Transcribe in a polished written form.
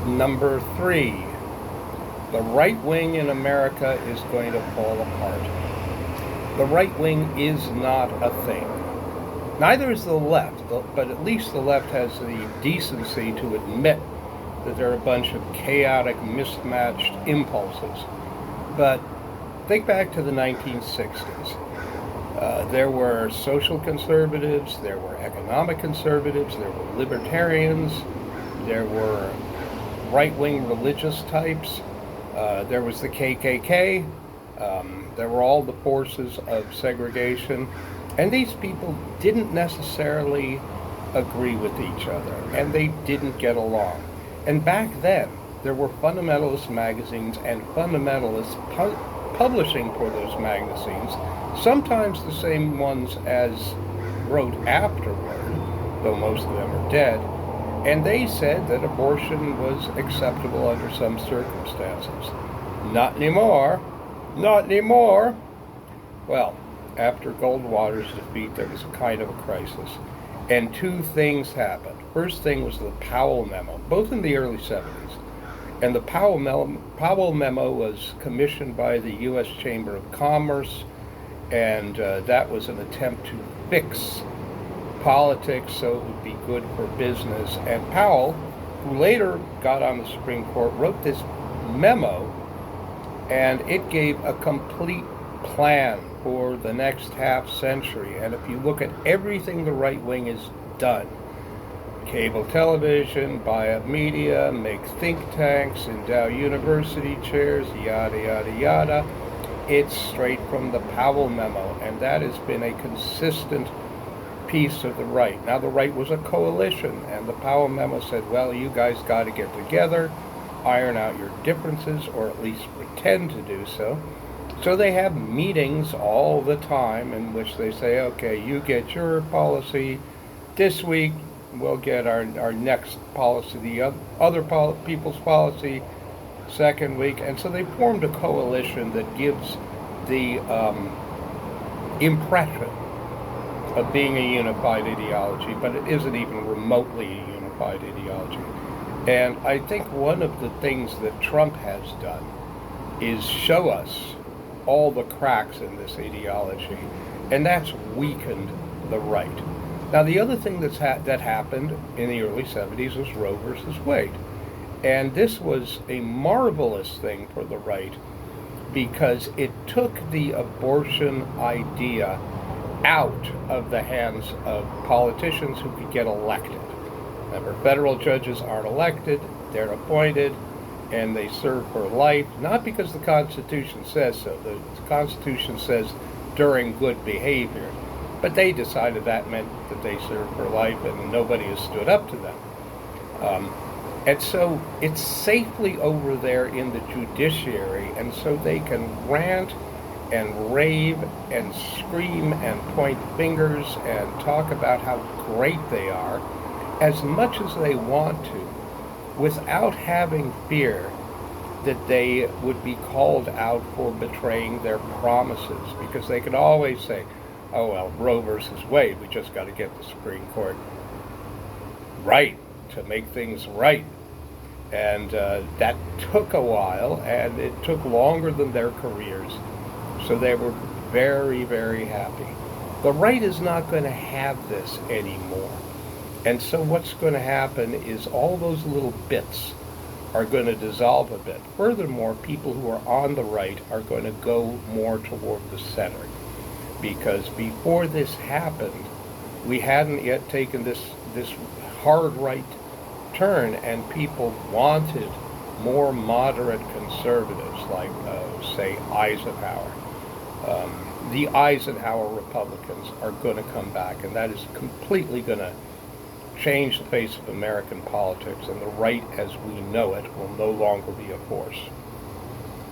Number 3, the right wing in America is going to fall apart. The right wing is not a thing. Neither is the left, but at least the left has the decency to admit that they're a bunch of chaotic, mismatched impulses. But think back to the 1960s. There were social conservatives, there were economic conservatives, there were libertarians, there were right-wing religious types, there was the KKK, there were all the forces of segregation, and these people didn't necessarily agree with each other, and they didn't get along. And back then, there were fundamentalist magazines and fundamentalist publishing for those magazines, sometimes the same ones as wrote afterward, though most of them are dead, and they said that abortion was acceptable under some circumstances. Not anymore. Not anymore. Well, after Goldwater's defeat, there was a kind of a crisis. And two things happened. First thing was the Powell Memo, both in the early 70s. And the Powell Memo was commissioned by the U.S. Chamber of Commerce, and that was an attempt to fix politics so it would be good for business. And Powell, who later got on the Supreme Court, wrote this memo, and it gave a complete plan for the next half century. And if you look at everything the right wing has done, cable television, buy up media, make think tanks, endow university chairs, yada, yada, yada, it's straight from the Powell Memo, and that has been a consistent piece of the right. Now, the right was a coalition, and the Powell Memo said, well, you guys got to get together, iron out your differences, or at least pretend to do so. So they have meetings all the time in which they say, okay, you get your policy this week, we'll get our next policy, the other people's policy second week. And so they formed a coalition that gives the impression of being a unified ideology, but it isn't even remotely a unified ideology. And I think one of the things that Trump has done is show us all the cracks in this ideology, and that's weakened the right. Now, the other thing that happened in the early 70s was Roe versus Wade. And this was a marvelous thing for the right because it took the abortion idea out of the hands of politicians who could get elected. Remember, federal judges aren't elected, they're appointed, and they serve for life, not because the Constitution says so. The Constitution says during good behavior. But they decided that meant that they served for life, and nobody has stood up to them. And so it's safely over there in the judiciary, and so they can rant and rave and scream and point fingers and talk about how great they are as much as they want to, without having fear that they would be called out for betraying their promises, because they can always say, oh, well, Roe versus Wade, we just got to get the Supreme Court right to make things right. And that took a while, and it took longer than their careers, so they were very, very happy. The right is not going to have this anymore. And so what's going to happen is all those little bits are going to dissolve a bit. Furthermore, people who are on the right are going to go more toward the center. Because before this happened, we hadn't yet taken this hard right turn, and people wanted more moderate conservatives like, say, Eisenhower. The Eisenhower Republicans are going to come back, and that is completely going to change the face of American politics, and the right as we know it will no longer be a force.